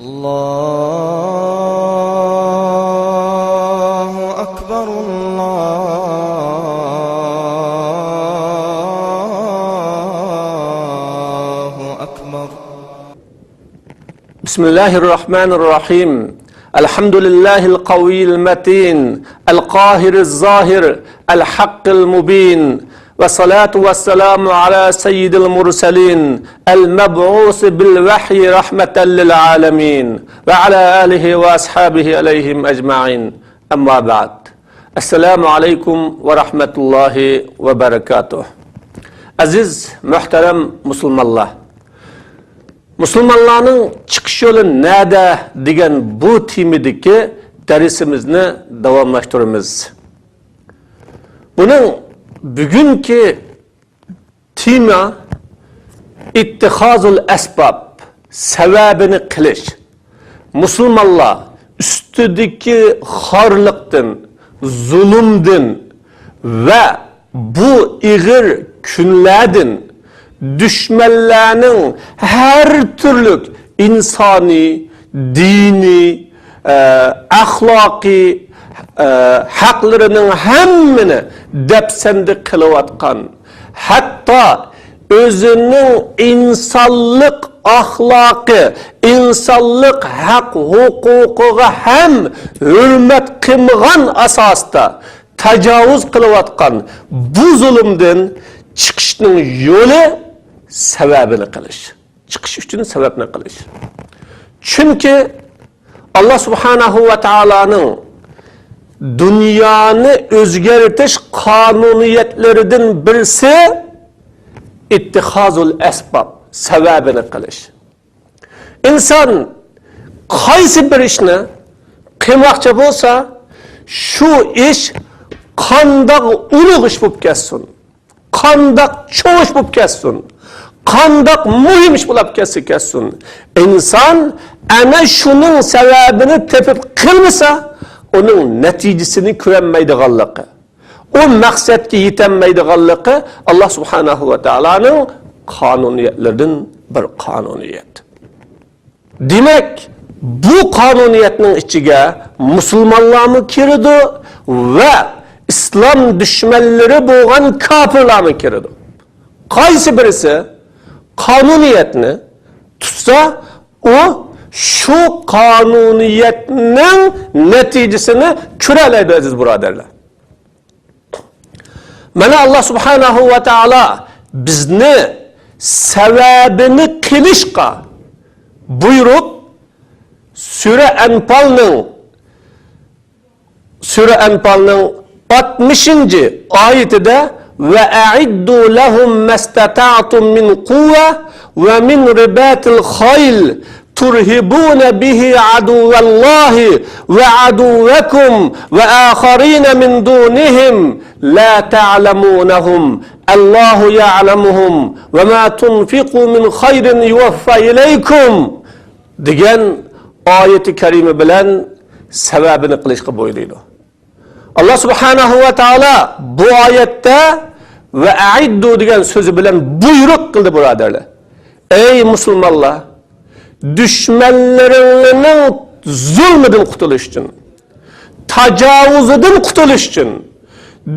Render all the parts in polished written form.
Allahu akbar, Allahu akbar. Bismillahirrahmanirrahim. Elhamdülillahil kaviyil metin, el-kahiril zahir, el-hakkil mubin. Ve salatu ve selamu ala seyyidil murselin, el-meb'usi bil vahyi rahmeten lil alemin. Ve ala alihi ve ashabihi aleyhim ecma'in. Amma ba'd. Esselamu aleyküm ve rahmetullahi ve berekatuh. Aziz, muhterem Müslümanlar. Müslümanların çıkış yolu nerede degan bu temideki dersimizni davamlaştırırız. Bunun bugünkü tema ittihazul esbab, sebebini kılış. Müslümanlar üstüdeki harlıktan, zulümden ve bu ağır günlerden düşmanlarının her türlü insani, dini, ahlaki haklarının hemmini depsendi kılıvatkan, hatta özünün insanlık ahlakı, insanlık hak hukukuğa hem hürmet kılmağın asasta tecavüz kılıvatkan bu zulümden çıkışının yolu sebebini kılış. Çıkış için sebebini kılış. Çünkü Allah Subhanahu ve Taala'nın dünyanı özgertiş kanuniyetlerinden birisi ittihazul esbab, sebebini kılış. İnsan kaysi bir işini kıymakça bolsa şu iş kandak ulug iş bulup kessin. Kandak çoğuş bulup kessin. Kandak mühim iş bulup kessin. İnsan ana şunun sebebini tepip kılmasa onun neticesini göremeydığanlığı, o maksatki yetemeydiğanlığı Allah Subhanahu ve Taala'nın kanuniyetlerinden bir kanuniyet. Demek bu kanuniyetin içine Müslümanlar mı kirdi ve İslam düşmanları boğan kafirler mi kirdi? Kaysi birisi kanuniyetini tutsa o şu kanuniyetinin neticesini köreleydi aziz buraderler. Mana Allah Subhanahu ve Taala bizni sebebini kılışqa buyurup Sure Enfal'ın 60. ayetinde ve a'iddu lehum mastata'tum min kuvve ve min ribatil khayl turhibuna bihi aduvallahi ve aduvakum ve akharina min dunihim la ta'lamunahum Allahu ya'lamuhum ve ma tunfiqu min khayrin yuwaffa ileykum degan ayeti kerime bilen sebebini kılışqa boylaydı. Allah Subhanahu ve Taala bu ayette ve a'iddu degan sözü bilen buyruk kıldı buraderler. Ey Müslümanlar, düşmanlarının zulmüden kurtuluş için, tecavüzüden kurtuluş için,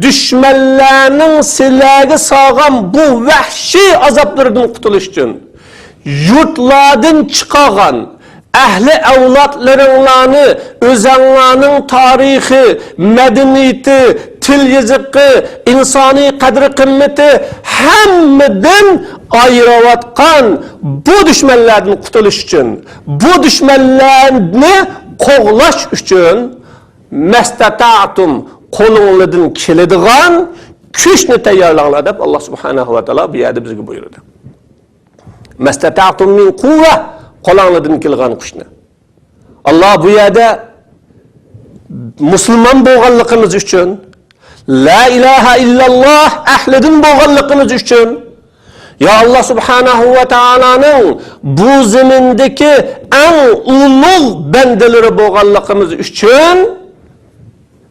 düşmanlarının silahı sağan bu vahşi azaplarından kurtuluş için, yurtlardan çıkan, ehli evlatlarını, özenlerinin tarihi, medeniyeti, til yazıkı, insani kadri kımmeti hemmeden ayıravatkan bu düşmanlardan kurtuluş için, bu düşmanlarını kovlaş için mestata'tum kolunlardan kilediğen küşni tayarlanlar deb Allah Subhanahu ve Taala bu yerde bizge buyurdu. Mestata'tum min kuvve kolunlardan kilediğen küşni. Allah bu yerde Müslüman boğanlığınız için, La ilahe illallah ahledin boğanlığınız için, ya Allah Subhanahu ve Taala'nın bu zemindeki en ulug bendeleri boğanlığımız için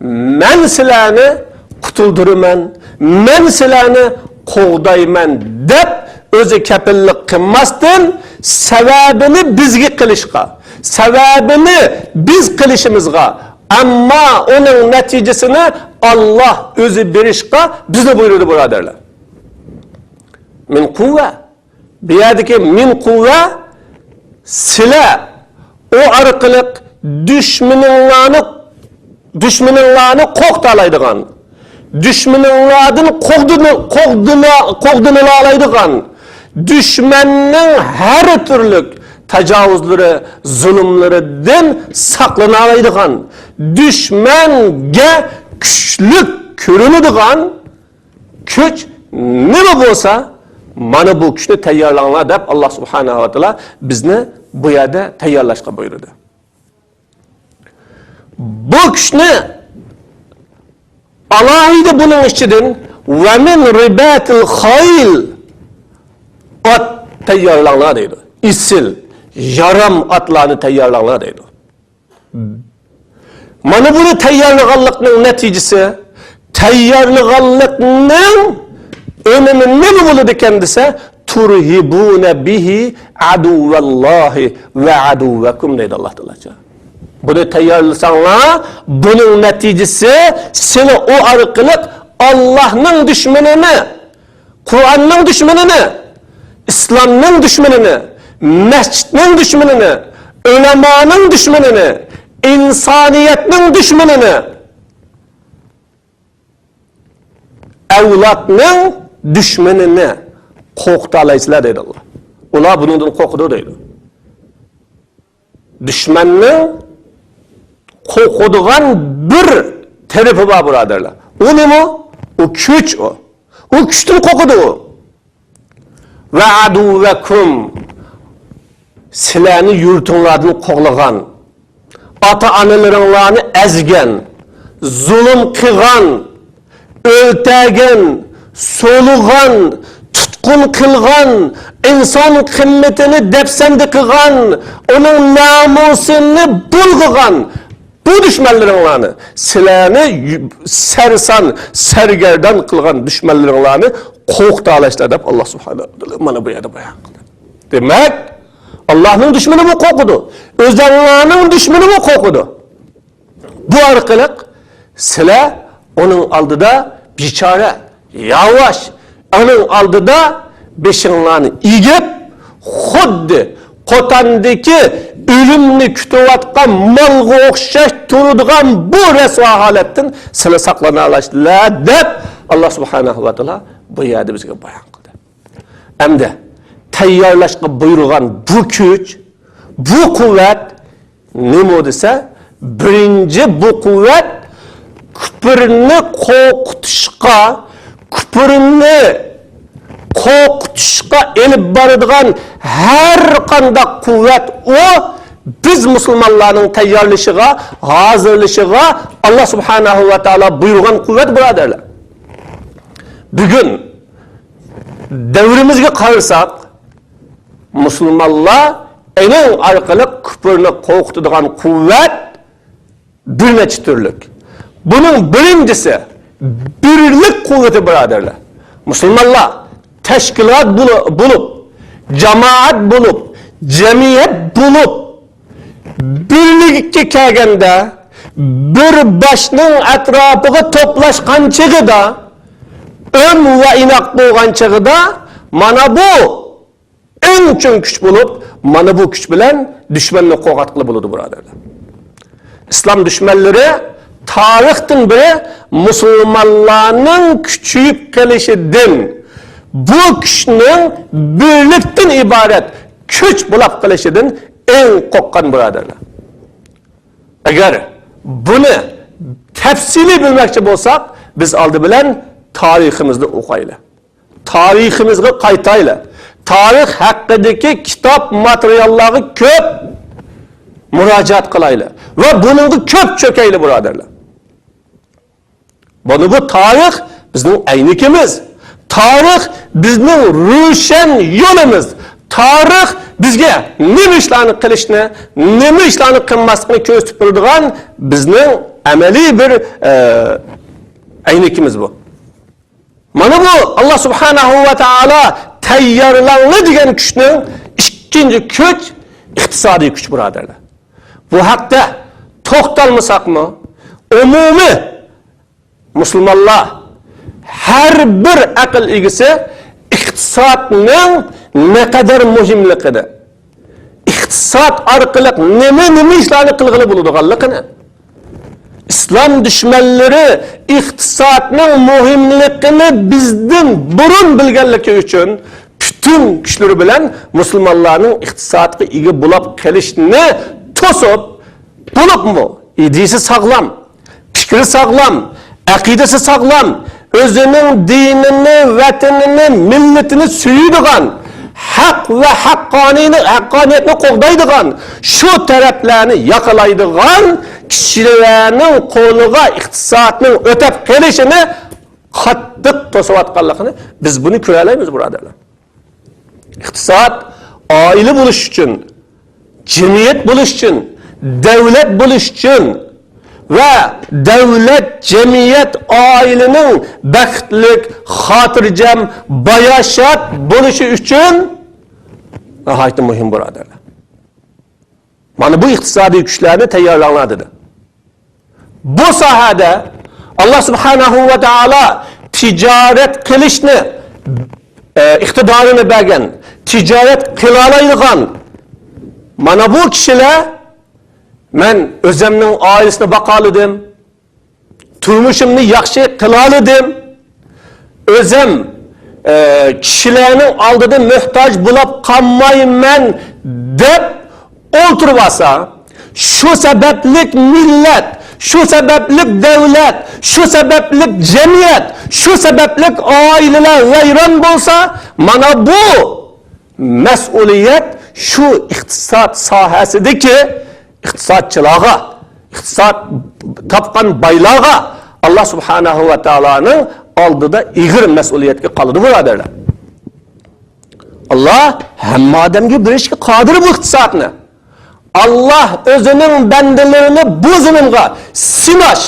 men silahını kutuldurman, men silahını kovdayman deb özü kepillik kılmasdan sebebini bizge kılışqa, sababini biz qilishimizga, ammo uning natijasini Alloh o'zi berishga bizni buyurdi, birodarlar. Min quvva. Bu yerdagi min quvva sizlar o orqali dushmaninglarni qo'qtalaydigan, dushmaninglardan qo'qdini olaydigan, dushmanning har turli tajovuzlari, zulmlaridan saqlanalaydigan, dushmanga kuchli ko'rinadigan kuch nima bo'lsa, mana bu kuchni tayyorlanglar deb Alloh subhanahu va taolo bizni bu yerda tayyorlashga buyurdi. Bu kuchni alohida buning ichidan va min ribatil khayl ot tayyorlanglar deydi. Isil, yaram otlarni tayyorlanglar deydi. Mana buni tayyorlaganlikning natijasi, tayyorlaganlikning önemi nima bo'ladi ekan desa, turhibuna bihi aduvallohi va aduvakum deydi Alloh taolo. Buni tayyorlasanglar, buning natijasi seni o orqali Allohning dushmanini, Qur'onning dushmanini, islomning dushmanini, masjidning dushmanini, ulamoning dushmanini, insoniyatning dushmanini, avlodning dushmanini qo'rqitalasizlar deydi Alloh. Ular bundan qo'rqidi deydi. Dushmanning qo'rqadigan bir tarafi bor, birodarlar. U nima? U kuch o. U kuchdan qo'rqadi u. Va aduvakum, sizlarni yurtinglardan qo'g'lagan, ota-onalaringlarni azgan, zulm qilgan, o'ltagan, so'lg'an, tutqun qilgan, inson qimmatini dafsanda qilgan, uning namusini bulg'agan bu dushmanlaringlarni, sizlarni sarson, sargardan qilgan dushmanlaringlarni qo'rqitolashlar deb Alloh subhanahu va taolo mana bu yerda bayon qildi. Demak, Allohning dushmani bu qo'rqidi, o'zlarining dushmani bu qo'rqidi. Bu orqali sizlar onun oldida bechora, yavaş, onun oldida beshinglarni egib, xuddi qotandagi o'limni kutayotgan molga o'xshash turadigan bu rasvo holatdan sizlar saqlana olasizlar deb Alloh subhanahu va taolo bu yerda bizga bayon qildi. Endi tayyorlashga buyurgan bu kuch, bu quvvat nima desa, birinchi bu quvvat küpürünü qo'rqitishga elib boradigan har qanday quvvat o biz musulmonlarning tayyorlashiga, hozirlashiga Alloh subhanahu va taolo buyurgan quvvat, birodarlar. Bugun davrimizga qarasak, musulmonlar ening orqali küpürni qo'rqitadigan quvvat bir necha turlik. Bunun birincisi birlik kuvveti, birodarlar. Musulmonlar teşkilat bulup, cemaat bulup, cemiyet bulup, birlikka kelganda, bir başning atrofiga to'plashgan chig'ida, va inoq bo'lgan chig'ida, mana bu eng chong kuch bo'lib, mana bu kuch bilan dushmanni qo'rqitqili bo'ladi, birodarlar. İslam düşmanları tarixdan beri musulmonlarning kuchayib kelishidan, bu kuchning birlikdan iborat kuch bo'lib kelishidan eng qo'rqqan, birodarlar. Agar buni tafsili bilmoqchi bo'lsak, biz oldi bilan tariximizni o'qiylik. Tariximizga qaytaylik. Tarix haqidagi kitob materiallari ko'p murojaat qilaylik va buningga ko'p cho'kaylik, birodarlar. Bu tarix bizning aynigimiz. Tarix bizning ro'shan yo'limiz. Tarix bizga nima ishlarni qilishni, nima ishlarni qilmaslikni ko'rsatib turadigan bizning amaliy bir aynigimiz bu. Mana bu Allah subhanahu va taolo tayyorlangan degan kuchning ikkinchi kuch iqtisodiy kuch, birodarlar. bu haqda to'xtalmasaqmi, umumiy musulmonlar har bir aql egisi iqtisodning ne kadar muhimligini, iqtisod orqali nima ishlarni qilg'ili bo'ladiganligini, İslam düşmanları iqtisodning muhimligini bizdan burun bilganligi uchun bütün kuchlari bilan musulmonlarning iqtisodga ega bo'lib qolishni to'sib, bo'libmi? İdisi sağlam, fikri sağlam, aqidasi sağlam, o'zining dinini, vatanini, millatini suyadigan, haq va haqqoniyatni qo'g'daydigan, shu taraflarni yaqalaydigan kishilarning qo'liga iqtisodning o'tab kelishini qattiq to'sayotganligini biz buni ko'ra olamiz, birodarlar. Iqtisod oila bo'lish uchun, jamiyat bo'lish uchun, davlat bo'lish uchun va davlat, jamiyat, oilaning baxtli, xotirjam, bayashat bo'lishi uchun nihoyatda muhim, birodarlar. Mana bu iqtisodiy kuchlarni tayyorlanglar dedi. Bu sohada Allah subhanahu va taolo tijorat qilishni iqtidorini bergan, tijorat qila oladigan mana bu kishilar, men o'zimning oilasini boqolidim, turmushimni yaxshi qila oldim, o'zim kishilarning oldida muhtoj bo'lib qolmayman deb o'tirib olsa, shu sabablik millat, shu sabablik davlat, shu sabablik jamiyat, shu sabablik oilalar vayron bo'lsa, mana bu mas'uliyat shu iqtisod sohasidagi iqtisodchilarga, iqtisod topgan boylarga Allah subhanahu va taoloning oldida ig'ir mas'uliyatga qoladi, birodarlar. Allah hamma odamga berishga qodir bu iqtisodni. Allah o'zining bandalarini bu zulmga sinash,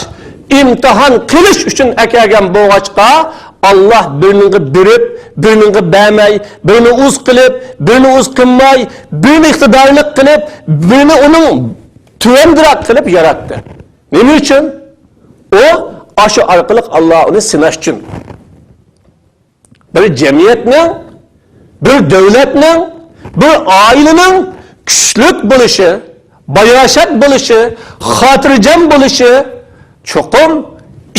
imtihon qilish uchun akagan bo'lg'achqa, Allah birini berib, birini bermay, birini o'z qilib, birini o'z qilmay, birini iqtidorli qilib, birini uning tuvandiroq qilib yaratdi. Nima uchun? O aşı orqali Allah uni sinash uchun. Bir jamiyatning, bir davlatning, bir oilaning kuchli bo'lishi, bayashat bo'lishi, xotirjam bo'lishi cho'qim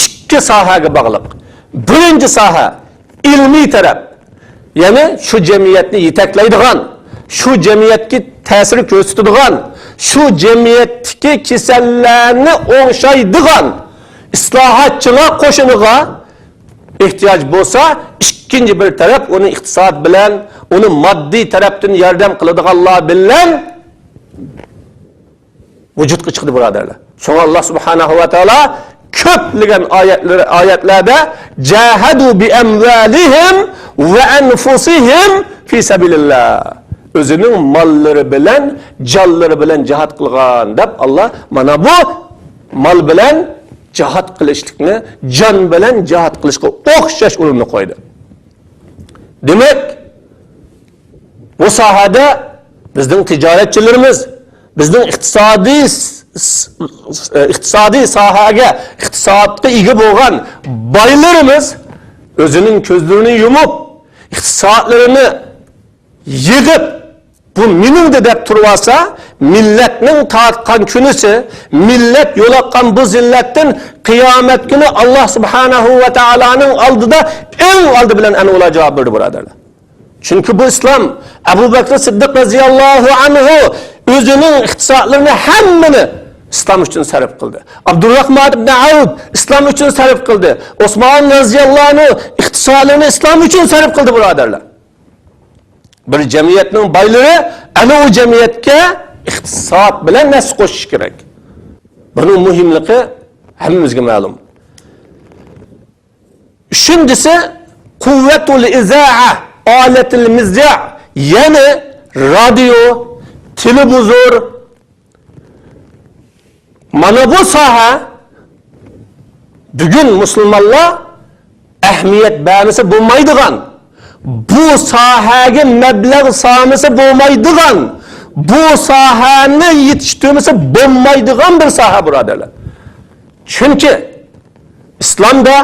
ikki sohaga bog'liq. Birinchi soha ilmiy taraf, ya'ni shu jamiyatni yetaklaydigan, shu jamiyatga ta'sir ko'rsatadigan, shu jamiyatdagi kasallarni o'ngshaydigan islohotchilar qo'shiniga ehtiyoj bo'lsa, ikkinchi bir taraf uni iqtisod bilan, uni moddiy tarafdan yordam qiladiganlar bilan vujudga chiqdi, birodarlar. Shunga Alloh subhanahu va taolo ko'plagan oyatlarda jahadu bi amvalihim va anfusihim fi sabilillah, o'zining mollari bilan, jonlari bilan jihad qilgan deb Allah mana bu mol bilan jihad qilishlikni, jon bilan jihad qilishga o'xshash o'rinni qo'ydi. Demak, bu sohada bizning tijoratchilarimiz, bizning iqtisodiy sohaga, iqtisodga ega bo'lgan boylarimiz o'zining ko'zlarini yumib, iqtisodlarini yig'ib, bu meningdir deb tursa, millatning tortgan kunisi, millat yo'laqqan bu zillatdan qiyomat kuni Allah subhanahu va taoloning oldida eng oldi bilan ana ular javob berdi, birodarlar. Chunki bu islom, Abu Bakr Siddiq radhiyallohu anhu o'zining iqtisodlarini hammani islom uchun sarf qildi. Abdurrahmon ibn Avf islom uchun sarf qildi. Osmon radhiyallohu anhu iqtisodlarini islom uchun sarf qildi, birodarlar. Bir jamiyatning boylari ana o jamiyatga iqtisod bilan nasl qo'shish kerak. Buning muhimligi hammamizga ma'lum. Shundisi quvvatul izaa, olatul mizja', ya'ni radio, televizor, mana bu soha bugun musulmonlar ahamiyat bermasa bo'lmaydigan, bu sohaga mablag' solmasa bo'lmaydigan, bu sahani yetishtirmesi bo'lmaydigan bir soha birodarlar. Chunki islomda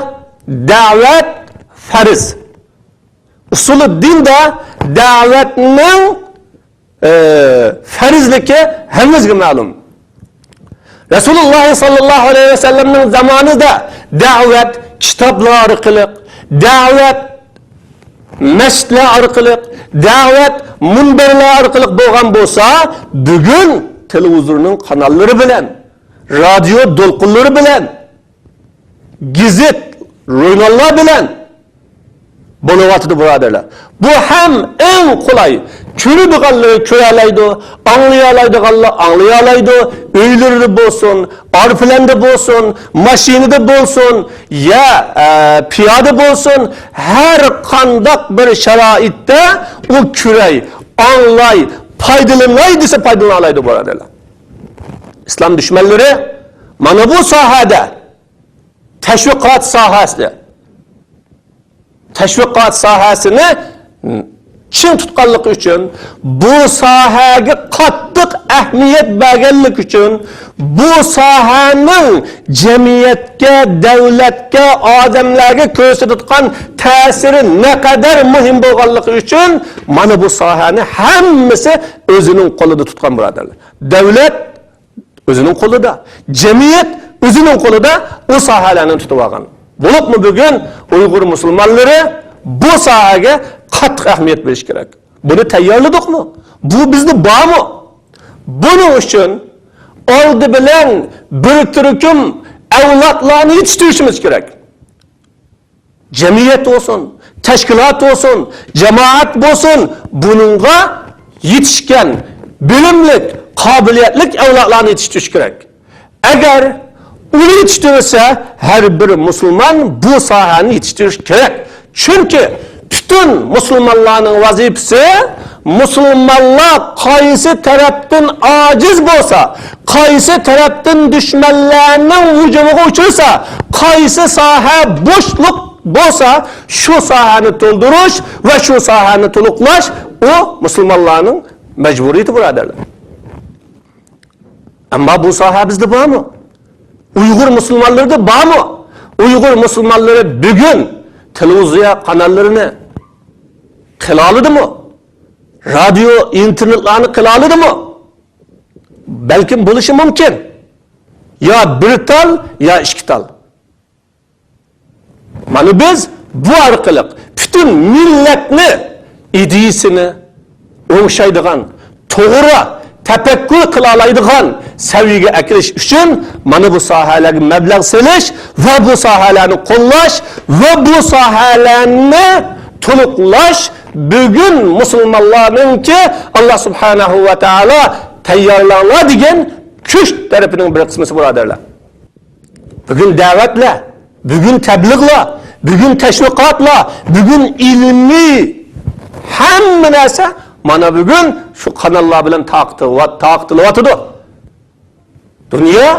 da'vat farz. Usuli dinda da'vatning farzligi hammamizga ma'lum. Rasululloh sallallohu alayhi vasallamning zamonida da'vat kitoblar orqali, da'vat masjidlar orqali, da'vat munbarlar orqali bo'lgan bo'lsa, bugun televizorning kanallari bilan, radio to'lqinlari bilan, gazet, jurnallar bilan bo'layotdi birodarlar. Bu ham eng qulay. Ko'radiganlar ko'ralaydi, anglayalaydiganlar anglayalaydi, uylarida bo'lsin, orfilanda bo'lsin, mashinada bo'lsin, ya piyoda bo'lsin, har qanday bir sharoitda u ko'ray, anglay, foydalanay desa foydalana oladi birodarlar. Islom dushmanlari mana bu sohada tashviqot sohasida tashviqot sohasini chin tutganligi uchun, bu sohaga qattiq ahamiyat berganligi uchun, bu sohaning jamiyatga, davlatga, odamlarga ko'rsatadigan ta'siri naqadar muhim bo'lganligi uchun mana bu sohani hammasi o'zining qo'lida tutgan birodarlar. Davlat o'zining qo'lida, jamiyat o'zining qo'lida o sohalarni tutib olgan. Bo'libmi bugun Uyg'ur musulmonlari bu sohaga qattiq ahamiyat berish kerak. Buni tayyorladikmi? Bu bizni bormi? Buning uchun oldi bilan bir turkum avlodlarni yetishtirishimiz kerak. Jamiyat olsun, tashkilot olsun, jamoat bo'lsin, buningga yetishgan bilimlik, qobiliyatli avlodlarni yetishtirish kerak. Agar uni yetishtirsa, har bir musulmon bu sohani yetishtirish kerak. Chunki bütün musulmonlarning vazifasi, musulmonlar qaysi tarafdan ojiz bo'lsa, qaysi tarafdan dushmanlarning hujumiga uchrasa, qaysi soha bo'shliq bo'lsa, shu sohani to'ldirish va shu sohani to'liqlash o musulmonlarning majburiyati birodarlar. Ammo bu soha bizda bormi? Uyg'ur musulmonlarida bormi? Uyg'ur musulmonlari bugun televiziya kanallarini qila oladimi? Radio, internetlarni qila oladimi? Balkim bo'lishi mumkin. Ya bir tal, ya ikki tal. Mana biz bu orqali bütün millatni ideyasini o'ngshaydigan, to'g'ri tafakkur qila oladigan saviyaga akilish uchun mana bu sohalarga mablag' solish va bu sohalarni qo'llash va bu sohalarni to'liqlash bugun musulmonlarningki Allah subhanahu va taolo tayyorlangan degan kuch tarafining bir qismi birodarlar. Bugun da'vatlar, bugun tabliğlar, bugun tashviqotlar, bugun ilmiy hamma narsa mana bugun shu kanallar bilan taqtilyotdi. Dunyo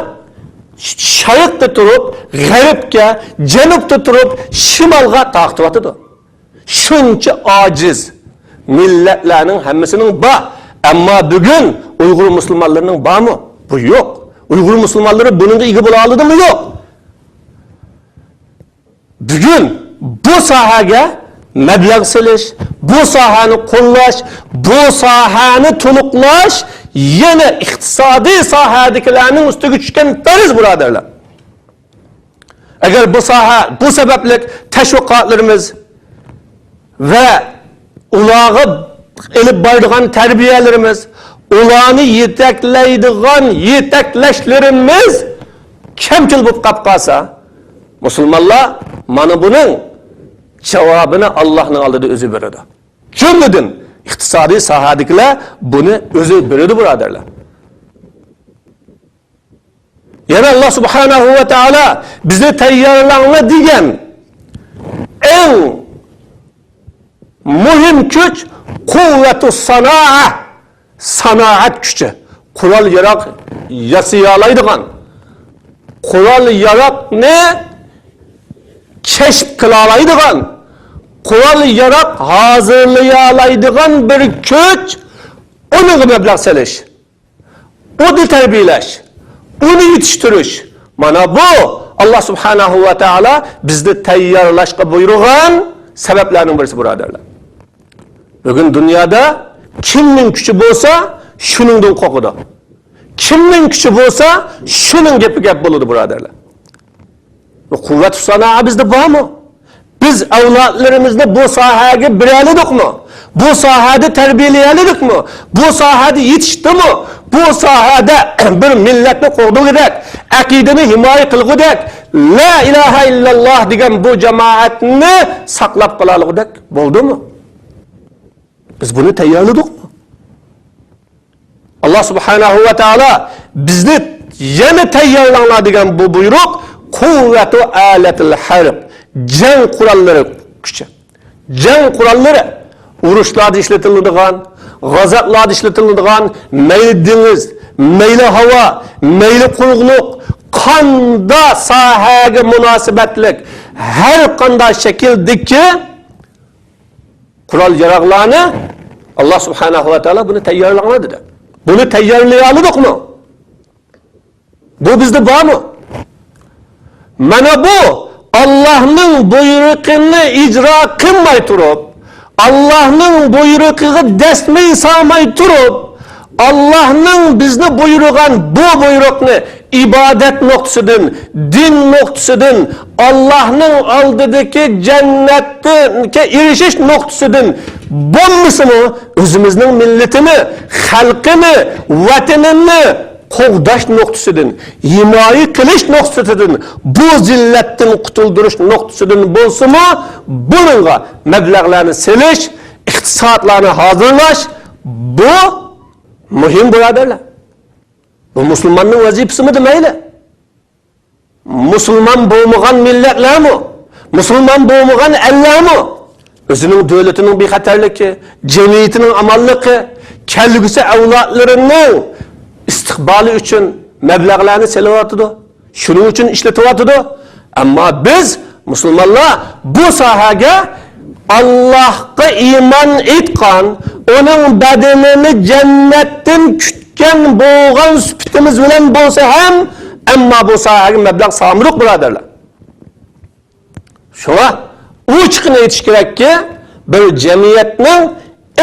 sharqda turib, g'arbga, janubda turib, shimolga taqtilyotdi. Shuncha ojiz millatlarning hammasining bor. Ammo bugun Uyg'ur musulmonlarining bormi? Bu yo'q. Uyg'ur musulmonlari buningga ega bo'la oladimi? Yo'q. Bugun bu sohaga mablag' solish, bu sohani qo'llash, bu sohani to'liqlash yana iqtisodiy sohadagilarning ustiga tushgan farz birodarlar. Agar bu soha, bu sababli tashviqotlarimiz va ularga elib boradigan tarbiyalarimiz, ularni yetaklaydigan yetaklashlarimiz kamchil bo'lib qolsa, musulmonlar mana buning javobini Allohning oldida o'zi beradi. Jumladan iqtisodiy sohadagilar buni o'zi beradi birodarlar. Yana Allah subhanahu va taolo bizni tayyorlanglar degan eng muhim kuch quvvatus sanoa, sanoat kuchi. Qurol yaroq yasay oladigan, qurol yaroqni kashf qila oladigan, qurol yaroq hozirlay oladigan bir kuch Onun meblag selish, onu tarbiyalash, onu yetiştirish. Mana bu Allah subhanahu va taala bizni tayyorlashga buyurgan sabablarning birisi birodarlar. Bugun dunyoda kimning kuchi bo'lsa, shuningdan qo'rqadi. Kimning kuchi bo'lsa, shuning gapi gap bo'ladi birodarlar. Bu quvvat sanoa bizda bormi? Biz avlodlarimizni bu sohaga beraladikmi? Bu sohada tarbiyalayadikmi? Bu sohada yetishdimi? Bu sohada bir millatni qo'g'dugidek, aqidani himoya qilgudek, la ilaha illalloh degan bu jamoatni saqlab qolayligidek bo'ldimi? Biz buni tayyorladikmi? Allah subhanahu va taala bizni yana tayyorlanglar degan bu buyruq kuvvatu alatil harb, jang qurollari kuchi. Jang qurollari urushlarda ishlatiladigan, g'azotlarda ishlatiladigan, mayli dengiz, mayli havo, mayli quruqliq, qanda sohaga munosabatlik har qanday shakldagi qurol yarog'larni Allah subhanahu va taala buni tayyorlanglar dedi. Bunu tayyorlayolmadikmi? Bu bizda bormi? Mana bu Allohning buyrug'ini ijro qilmay turib, Allohning buyrug'iga dasmay solmay turib, Allohning bizni buyurgan bu buyruqni ibodat nuqtasidan, din nuqtasidan, Allohning oldidagi jannatga erishish nuqtasidan bo'lmasimi o'zimizning millatini, xalqini, vatanini qo'g'dash nuqtasidan, himoya qilish nuqtasidan, bu zillatdan qutuldirish nuqtasidan bo'lsa-mu, buningga mablag'larni selish, iqtisodlarni hozirlash bu muhim birodarlar. Bu musulmonning vazifasimi demayli? Musulmon bo'lmagan millatlarmi? Musulmon bo'lmagan ellarmi? O'zining davlatining bexatarligi, jamiyatining amonligi, kelgusi avlodlarining istiqboli uchun mablag'larni selyotdi. Shuning uchun ishlatyotdi. Ammo biz musulmonlar bu sohaga Allohga iymon etgan, uning badanini jannatdan kutgan bo'lgan sifatimiz bilan bo'lsa ham, ammo bu sohaga mablag' solmiq birodarlar. Shuna uchiqni aytish kerakki, bir jamiyatning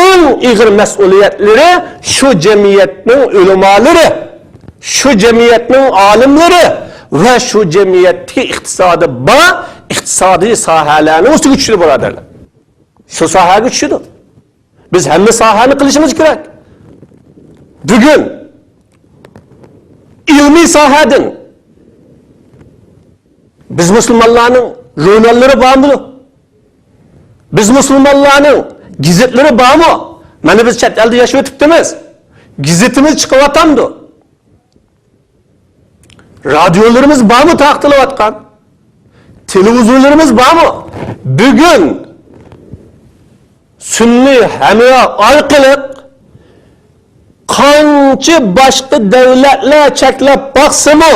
eng ig'ir mas'uliyatlari shu jamiyatning ulamolari, shu jamiyatning olimlari va shu jamiyatdagi iqtisodiy sohalarning ustiga tushdi birodarlar. Shu sohaga tushdi. Biz hamma sohani qilishimiz kerak. Bugun ilmiy sohadan biz musulmonlarning jurnallari bormi? Biz musulmonlarning gazetlari bormi? Mana biz chet elda yashab o'tibmiz. Gazetimiz chiqyapti. Radiolarimiz bormi taqtilayotgan? Televizorlarimiz bormi? Bugun sunniy hamiya orqali qancha boshqa davlatlar cheklab baqsa-mu,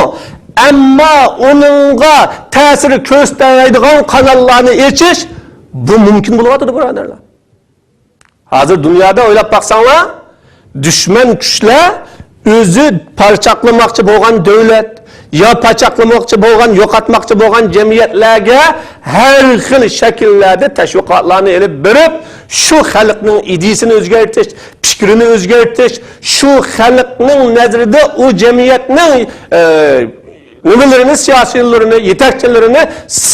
ammo uningga ta'sir ko'rsatadigan kanallarni echish bu mumkin bo'lyapti birodarlar. Hozir dunyoda o'ylab baqsanglar, dushman kuchlar o'zi parchaqlamoqchi bo'lgan davlat yo parchaqlamoqchi bo'lgan, yo'qotmoqchi bo'lgan jamiyatlarga har xil shakllarda tashviqotlarni elib berib, shu xalqning idisini o'zgartirish, fikrini o'zgartirish, shu xalqning nazarida u jamiyatning nimalarni, siyosiylarini, yetakchilarini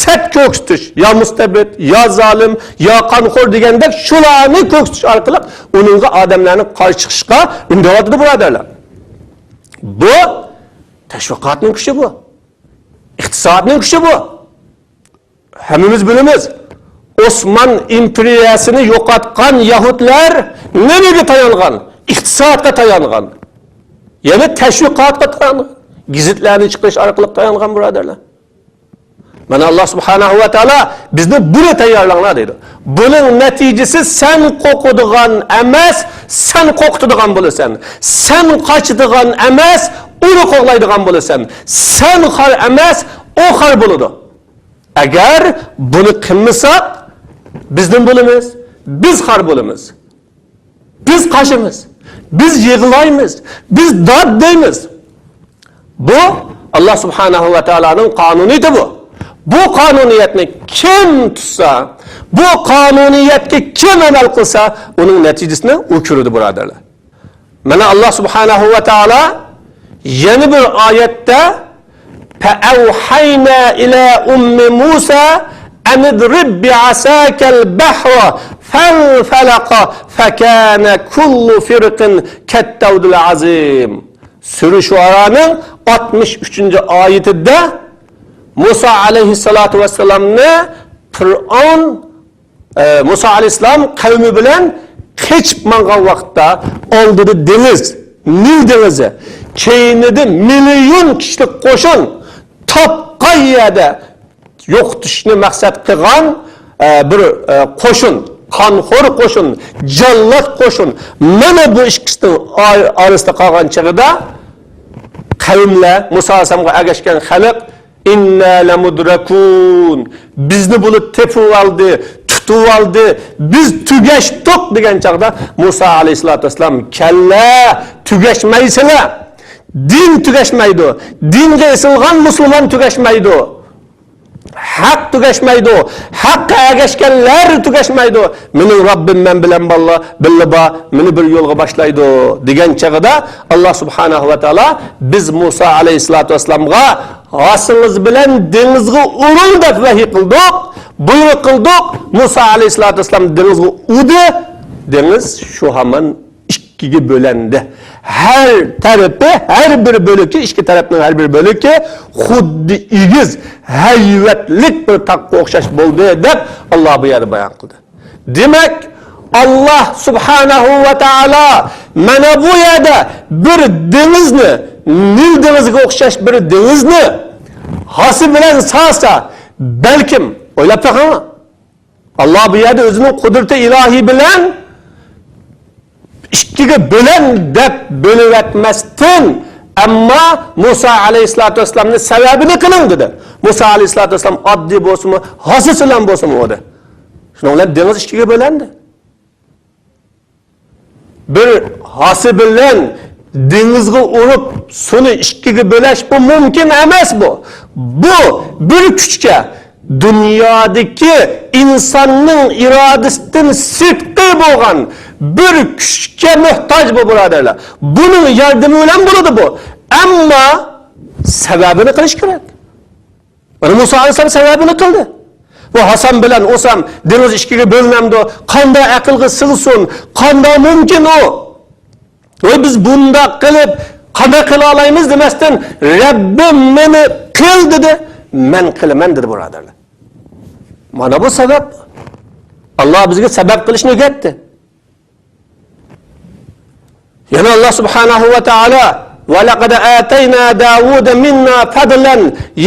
sat ko'ksitish, yo mustabid, yo zolim, yo qonxo'r degandek shularni ko'ksitish orqali uningga odamlarni qarshi chiqishga undayotdi birodarlar. Bu tashviqotning kuchi bu. Iqtisodning kuchi bu. Hammamiz bilamiz. Osman imperiyasini yo'qotgan Yahudlar nimaga tayangan? Iqtisodga tayangan. Yana tashviqotga tayangan. Gazetlarni chiqarish orqali tayangan birodarlar. Mana Alloh subhanahu va taolo bizni buni tayyorlanglar dedi. Buning natijasi sen qo'qadigan emas, sen qo'qitadigan bo'lasan. Sen qochadigan emas, uni qo'g'laydigan bo'lasan. Sen xor emas, u xor bo'ladi. Agar buni qilmasak, bizning bo'lamiz, biz xor bo'lamiz. Biz qochamiz. Biz yığılaymiz. Biz dad deymiz. Bu Allah subhanahu ve teala'nın kanuniydi bu. Bu kanuniyetni kim tutsa, bu kanuniyetki kim amel kılsa, onun neticesine o körüdü buradarlar. Mana Allah subhanahu ve teala yeni bir ayette فَاَوْحَيْنَا اِلَى اُمِّ مُوسَى اَنْ اِضْرِبْ بِعَسَاكَ الْبَحْرَ فَانْفَلَقَ فَكَانَ كُلُّ فِرْقٍ كَالْتَوْدِ الْعَظِيمِ Sürü Şuara'nın 63. ayetinde Musa aleyhissalatu vesselam'ni Fir'aun Musa aleyhisselam kavmi bilen keçip mangan vaqtda oldu deniz, Nil denizi. Keynidi milyon kişilik qo'shin tapqan yerda yo'qotishni maqsad qilgan bir qo'shin, qonxo'r qo'shin, jallod qo'shin. Mana bu ikkisining orasida qolgan chig'ida qavmlar Musa alayhisolamga agashgan xalq inna lamudrakun bizni bulut tepib oldi, tutib oldi, biz tugashdik degan chaqda Musa alayhisolatu vasallam kalla tugashmaysizlar. Din tugashmaydi. Dinga isilgan musulmon tugashmaydi. Haq tugashmaydi. Haqqa agashganlar tugashmaydi. Mening Robbim men bilan billa meni bir yo'lga boshlaydi degan chaqda Alloh subhanahu va taolo biz Musa alayhisolatu vasallamga asınız bilen denizge urun deb vahiy qildik. Buyruq qildik. Musa alayhisolatu vasallam denizge udu. Deniz şu haman ikkiga bo'lendi. Her tarafı, her bir bölükü, iki tarafının her bir bölükü xuddi igiz, hayvetlik bir taqqa o'xshash bo'ldi deb Allah bu yerda bayon qildi. Demek Allah subhanahu ve taala mana bu yerda bir dengizni, Nil dengiziga o'xshash bir dengizni hasi bilan sasa balkim o'ylab taqama. Allah bu yerda o'zining qudrati ilohiy bilan ikkiga bo'lan deb bo'lib etmasdan ammo Musa alayhisolatu vasallamning sababini qiling dedi. Musa alayhisolatu vasallam oddiy bo'lsinmi, hosis bilan bo'lsinmi dedi. Shuning bilan dengiz ikkiga bo'landi. Bir hosi bilan dengizga urib suvni ikkiga bo'lash bu mumkin emas bu. Bu bir kuchga dünyadaki insanın iradesinden sıdkı bo'lgan bir kuchga muhtoj bu birodarlar. Bunun yordami bilan bo'ladi bu. Ammo sababini qilish kerak. Mana Musa alayhisalom sababini qildi. Bu Hasan bilan Osam dengiz ikkiga bo'linamdi. Qanday aqlga sig'sin? Qanday mumkin o? Ve biz bunda qilib qanday qila olamiz demasdan Rabbim meni qil dedi. Men qilaman dedi birodarlar. Mana bu sebep. Allah bizga sebep qilishni o'rgatdi. Yana Allah subhanahu ve taala وَلَقَدْ آتَيْنَا دَاوُودَ مِنَّا فَضْلًا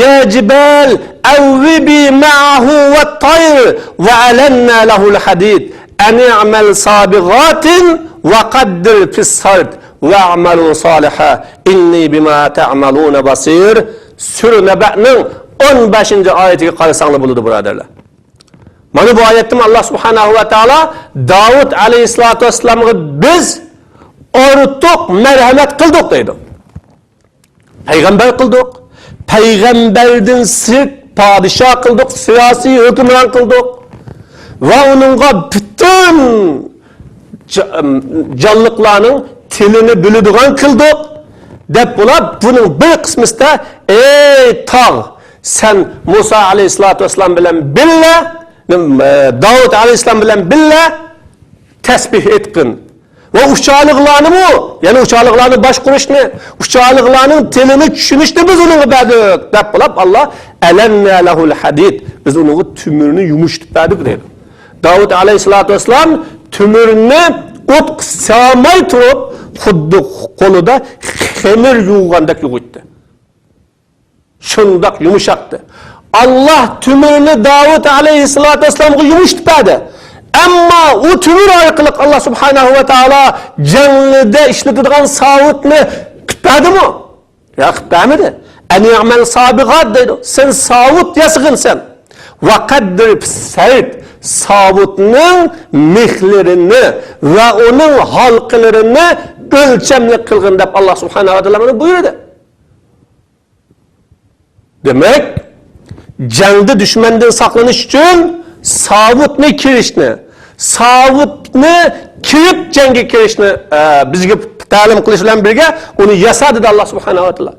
يَا جِبَالُ أَوِّبِي مَعَهُ وَالطَّيْرَ وَأَلَنَّا لَهُ الْحَدِيدَ أَنِ اعْمَلْ صَابِغَاتٍ وَقَدِّرْ فِي السَّرْدِ وَاعْمَلُوا صَالِحًا إِنِّي بِمَا تَعْمَلُونَ بَصِيرٌ Sure Neba'nın 15. ayetiga qarasanlar bo'ladi birodarlar. Mana bu oyatda Allah subhanahu ve taala Davud alayhisolatu vasallamga biz ortiq merhamet qildik deydi. Peygamber qildik. Peygamberden sırt padişah qildik, siyasi hükümran qildik. Ve onunla bütün canlıklarının tilini biladigan qildik. Deb bular bunun bir qismida ey tağ sen Musa alayhisolatu vasallam bilan billa Davud alayhisalom bilan billa tasbih etqin. Ve uçağlıqlarını bu, yani uçağlıqlarını başqurishni, uçağlıqlarının tilini tushunishni biz onu bildik. Deb bilib Allah alanna lahul hadid. Biz onu tümürünü yumuştib berdik deydi. Davud alayhisolatu vasallam tümürünü o't qismay turib xuddi qo'lida xemir yuvgandek yuvitdi. Shundoq yumshaqdi. Allah tümürünü Davud alayhisolatu vasallamga yumshitib berdi. Amma o tümür orqali Allah subhanahu ve taala jannada ishlatadigan savutni qitadi mi? Ya qitmadi. Ani amal sabiqat deydi. Sen savut yasig'in sen. Va qaddir sayt savutning mehlerini ve onun halqlarini ölçemli kılgın deb Allah subhanahu wa ta'ala bunu buyurdu. Demek jangda düşmandan saqlanish uchun savutni kirishni, savutni kirib jangga kirishni bizga ta'lim qilish bilan birga uni yasadi dedi Allah subhanahu wa ta'ala.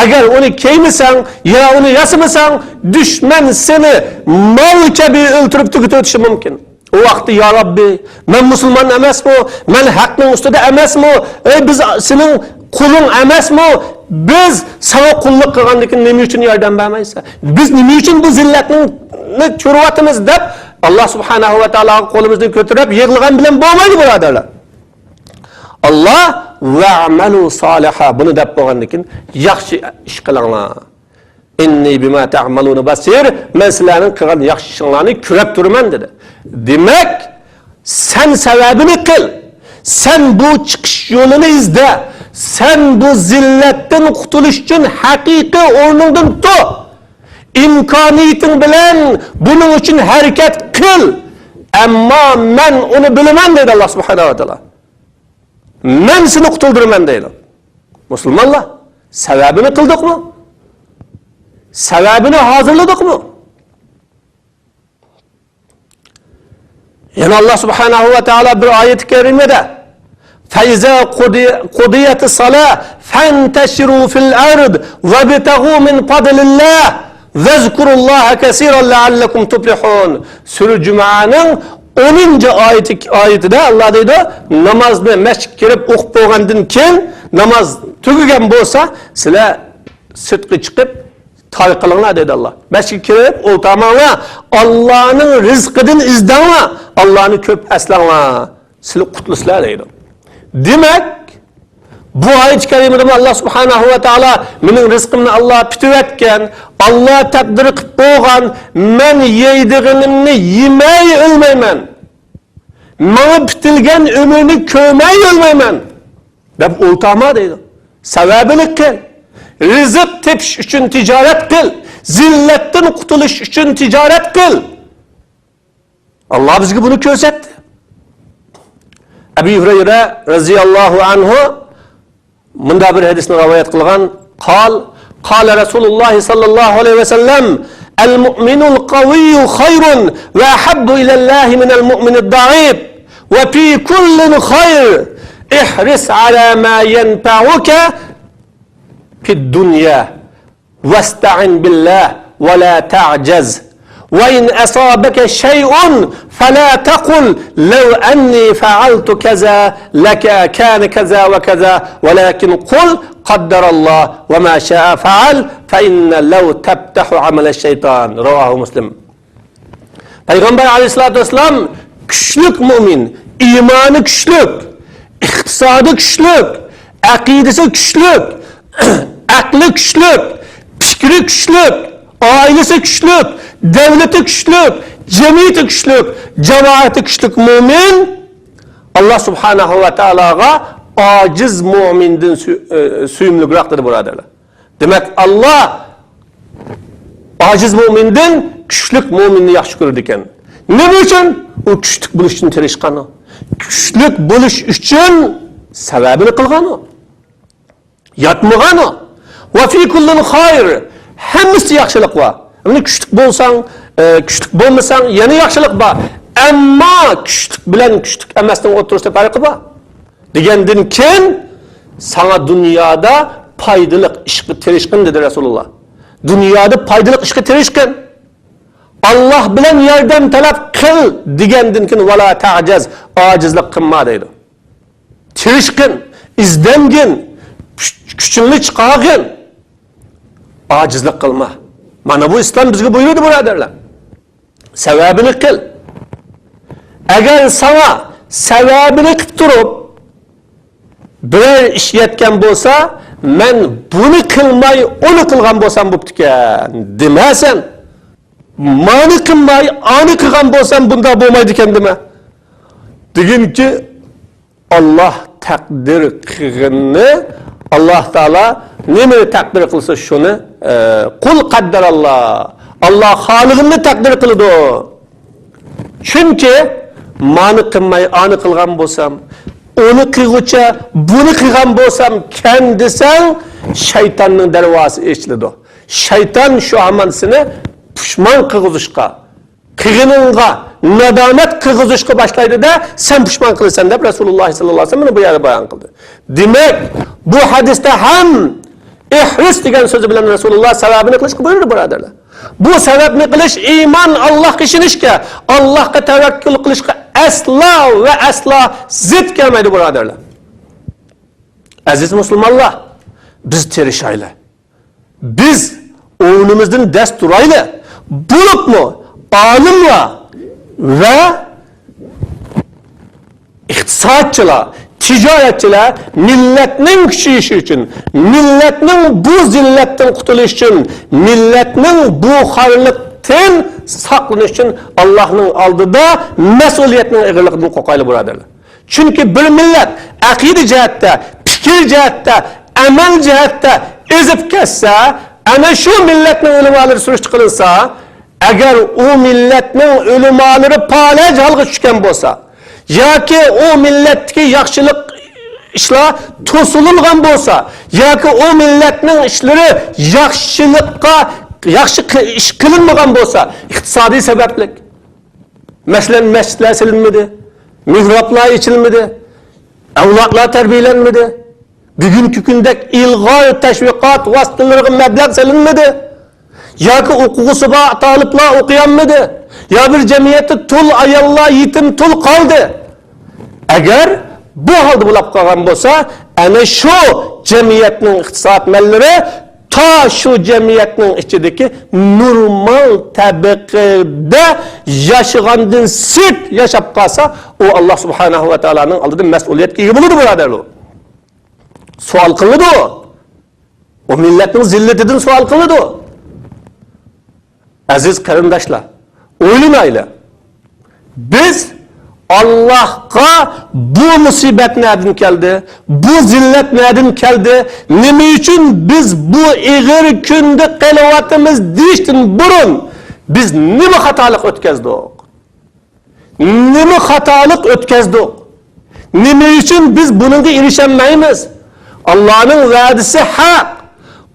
Agar uni kiymasang ya uni yasamasang düşman seni mal kabi o'ltirib tugutib o'tishi mumkin. O vaqtda ya Rabbi, men musulmon emasmi? Men haqning ustida emasmi? Biz sening quling emasmi? Biz sana qulluq qilgandan keyin nima uchun yordam bermaysan? Biz nima uchun bu zillatni ko'ryapmiz deb Allah subhanahu va taolo qo'limizni ko'tarib yig'ilgan bilan bo'lmaydi birodarlar. Allah va'malu soliha bunu deb bo'lgandan keyin yaxshi ish qilinglar. Inni bima ta'maluna basir. Men sizlarning qilgan yaxshi ishlarni ko'rib turman dedi. Demak, sen sababini qil. Sen bu chiqish yo'lini izla. Sen bu zillatdan qutulish uchun haqiqiy o'rningdan tur. İmkaniyetin bilen bunun için hareket kıl. Ama men onu bilemem dedi Allah subhanahu wa ta'ala. Men seni kutuldurmam dedi. Müslümanlar, sebebini kıldık mı? Sebebini hazırladık mı? Yani Allah subhanahu wa ta'ala bir ayet-i kerimede فَاِذَا قُضِيَتِ الصَّلَاةِ فَانْتَشِرُوا فِي الْأَرْضِ وَابْتَغُوا مِنْ فَضْلِ اللّٰهِ وَاذْكُرُوا اللّٰهَ كَثِيرًا لَعَلَّكُمْ تُفْلِحُونَ Sure Cuma'nın 10. ayetinde Allah deydi, namazını mescid girip okup boğandın kim, namaz tügügen bolsa, sizler sıdkı çıkıp tabi kılınlar dedi Allah. Mescid girip oltamağına, Allah'ın rızkıdın izdanlar, Allah'ını köp eslanlar, sizler kutluslar deydi. Demek, bu ayet-i kerimede Allah subhanahu wa ta'ala mening rizqimni Allah pitivetken, Allah takdir qilib qo'ygan, men yeydiğimni yemay o'lmayman. Menga pitilgan umrni ko'may o'lmayman deb o'ltama deydi. Sababini qil. Rizq tepish uchun tijorat qil. Zillatdan qutulish uchun tijorat qil. Allah bizga buni ko'rsatdi. Abu Hurayra radhiyallohu anhu bunda bir hadisni rivoyat qilgan, قال رسول الله صلى الله عليه وسلم المؤمن القوي خير وأحب إلى الله من المؤمن الضعيف وفي كل خير احرص على ما ينفعك في الدنيا واستعن بالله ولا تعجز وإن أصابك شيء فلا تقل لو أني فعلت كذا لك كان كذا وكذا ولكن قل قدر الله وما شاء فعل فإن لو تفتح عمل الشيطان رواه مسلم. Peygamber aleyhissalatü vesselam güçlük mümin, imanı güçlük, iktisadı güçlük, akidesi güçlük, aklı güçlük, fikri güçlük, ailesi güçlük, devleti güçlük, cemiyeti güçlük, cemaati güçlük mümin Allah subhanahu wa ta'ala'a aciz müminden suyumluqraqdır buradarlar. Demek Allah aciz müminden güçlük müminni yaxshi ko'rdi ekan. Nima uchun? O güçlük bo'lish uchun tirishgan o. Güçlük bo'lish uchun sababini qilgan o. Yatmagan o. Va fi kullin khayr. Hammasi yaxshilik bor. Uni güçlük bo'lsang, güçlük bo'lmasang yana yaxshilik bor. Ammo güçlük bilan güçlük emasning o'rtasida farqi bor. Degandan keyin sana dunyoda foydali ishga tirishqin dedi Rasululloh. Dunyoda foydali ishga tirishqin. Allah bilan yordam talab qil degandan keyin vala ta'jaz, ojizlik qilma deydi. Tirishqin, izdangin, kuchingni chiqargin. Ojizlik qilma. Mana bu islom bizga buyurdi birodarlar. Sababini qil. Agar sana sababini qilib turib bir ish yetgan bo'lsa, men buni qilmay, uni qilgan bo'lsam bo'pti-ekan, demasan. Mani qilmay, ani qilgan bo'lsam bunda bo'lmaydi ekan dema. Deginki Allah taqdir qilganni Allah Taala nima taqdir qilsa shuni qul qaddaralloh. Allah xoliqini taqdir qiladi. Chunki mani qilmay, ani qilgan bo'lsam, onu kıyğıça, bunu kıyğan bolsam ken desen, şeytanın dervası eşlidi. Şeytan şu amansını pişman kıyğızışka, kıyğınınga, nadamet kıyğızışka başlaydı da, sen pişman kılırsan da Resulullah sallallahu aleyhi ve sellem bu yerde bayan kıldı. Demek, bu hadiste hem ihris degan sözü bilen Resulullah sevabını kılışkı buyurdu buradarlar. Bu sebepni kılış iman Allah kişinişke, Allah'a tevekkül kılışkı asla ve asla zid gelmedi buradarlar. Aziz Müslümanlar, biz terişayla, biz oyunumuzdan desturayla, bulup mu, alimla ve iktisatçılar, ticaretçiler milletinin kişisi için, milletinin bu zilletten kurtuluş için, milletinin bu hayırlıktan saklanış için Allah'ın aldığı mesuliyetinin ağırlığını kokaylı buradarlar. Çünkü bir millet akide cihette, fikir cihette, amel cihette ezip kesse, ana şu milletin ölümaları sürüştü kılınsa, eğer o milletin ölümaları palaj halgı düşken bolsa, ya ki o milletki yaxşılık işler tosululgan bolsa, ya ki o milletin işleri yaxşı iş kılınmagan bolsa, iktisadi sebeplik. Mesela mescitler silinmedi, mihraplar içilmedi, evlatlar terbiyelenmedi, bugünkü gündek ilgâ teşvikat vasıtaları meblağ silinmedi. Ya ki okuğusu ba talıplar okuyanmadı. Ya bir cemiyeti tul ayallar yetim tul kaldı. Eğer bu halde bulap kalgan bolsa, ana şu cemiyetinin iktisat melleri ta şu cemiyetinin içindeki normal tabakada yaşagandın sırt yaşap kalsa, o Allah subhanahu ve teala'nın aldığı mesuliyet gibi buludu buradarlı. Sual kıldı o. O milletin zilletinden sual kıldı o. Aziz karındaşlar, oylunayla biz Allah'a bu musibet nereden geldi? Bu zillet nereden geldi? Ne için biz bu ağır günde kelavatımız diştin burun biz ne hatalık ötkezdik? Ne hatalık ötkezdik? Ne için biz bununla erişemeyiz? Allah'ın vaadisi hak.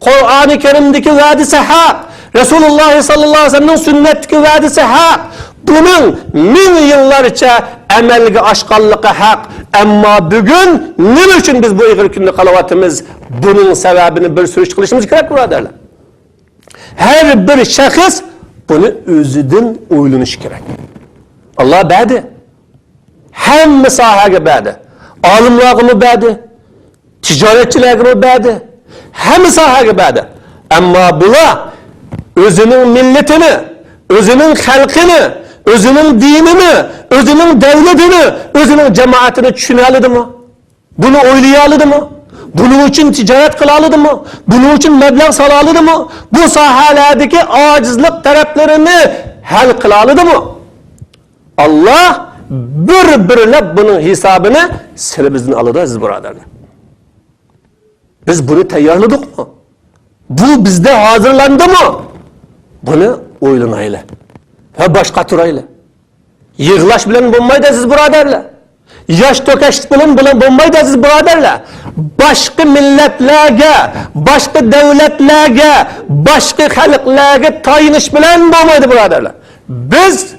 Kur'an-ı Kerim'deki vaadisi hak. Resulullah sallallahu aleyhi ve sellem'in sünnetteki vaadisi hak. Bunun min yıllarca emelge aşkallığı hak. Ama bugün ne için biz bu ağır günde kalavatımız bunun sebebini bir sürü kılışımız gerek buradarlar. Her bir şahıs bunu özüden oylanış gerek. Allah badi. Hem sahaya badi. Alimlerine badi. Ticaretçilerine badi. Hem sahaya badi. Ama bula özünün milletini, özünün halkını, özünün dinini, özünün devletini, özünün cemaatini düşünəlidir mi? Bunu oylayalıdır mı? Bunun için ticaret kılalıdır mı? Bunun için meblağ salalıdır mı? Bu sahalardaki acizlik taraflarını hal kılalıdır mı? Allah bir bunun hesabını size alıdır aziz buradarlar. Biz bunu tayyorladık mı? Bu bizde hazırlandı mı? Bunu oylanayla ve başka turayla. Yığlaş bilen bulmaydı aziz buradarlar. Yaş tökeşlik bilen bulmaydı aziz buradarlar. Başka milletlerge, başka devletlerge, başka halklarga tayiniş bilen bulmaydı buradarlar. Biz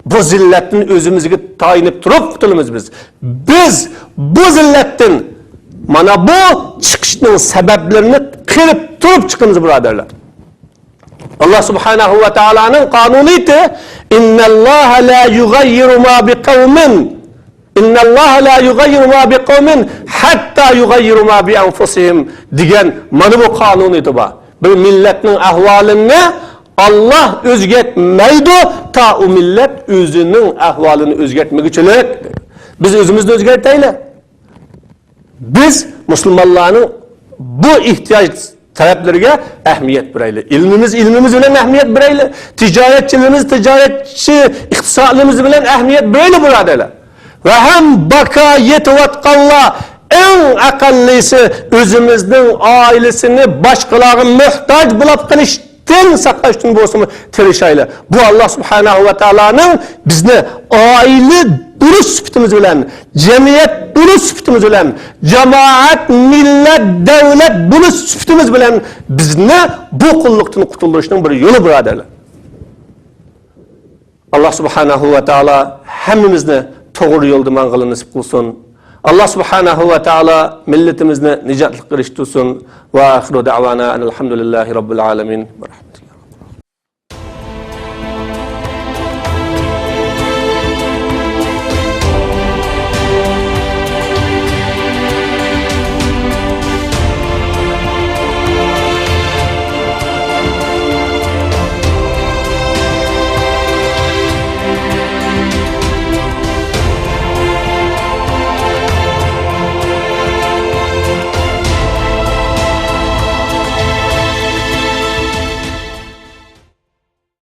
bu zilletin özümüzü tayinip durup kutulumuz biz. Biz bu zilletin mana bu çıkışının sebeplerini kırıp durup çıkınız buradarlar. Allah subhanahu ve teala'nın kanuniydi. İnnallâhe la yugayyiru ma bi kavmin. İnnallâhe la yugayyiru ma bi kavmin hatta yugayyiru ma bi enfusihim diyen mana bu kanuniydi ba. Bir milletin ahvalini Allah özgetmeydi ta o millet özünün ahvalini özgetmek için. Biz özümüzde özgeteyle. Biz Müslümanların bu ihtiyaç taleplerine ehmiyet bireyli. İlmimiz bilen ehmiyet bireyli. Ticaretçi, iktisadımız bilen ehmiyet bireyli buradarlar. Ve hem baka yetivatkallah en akallisi özümüzün ailesini başkalarına muhtaç bulup kılıştın saklaştın bolsun terişayla. Bu Allah subhanahu ve teala'nın bizne aile duruş süptimiz bilen, cemiyet duruş süptimiz bilen, cemaat, millet, devlet duruş süptimiz bilen bizni bu kulluktan kurtuluşunun bir yolu biraderler. Allah subhanahu ve taala hemmimizni doğru yolda mangılı nasip kılsın. Allah subhanahu ve taala milletimizni nicatlık kılıştırsın. Ve ahiru da'vana elhamdülillahi rabbil alemin.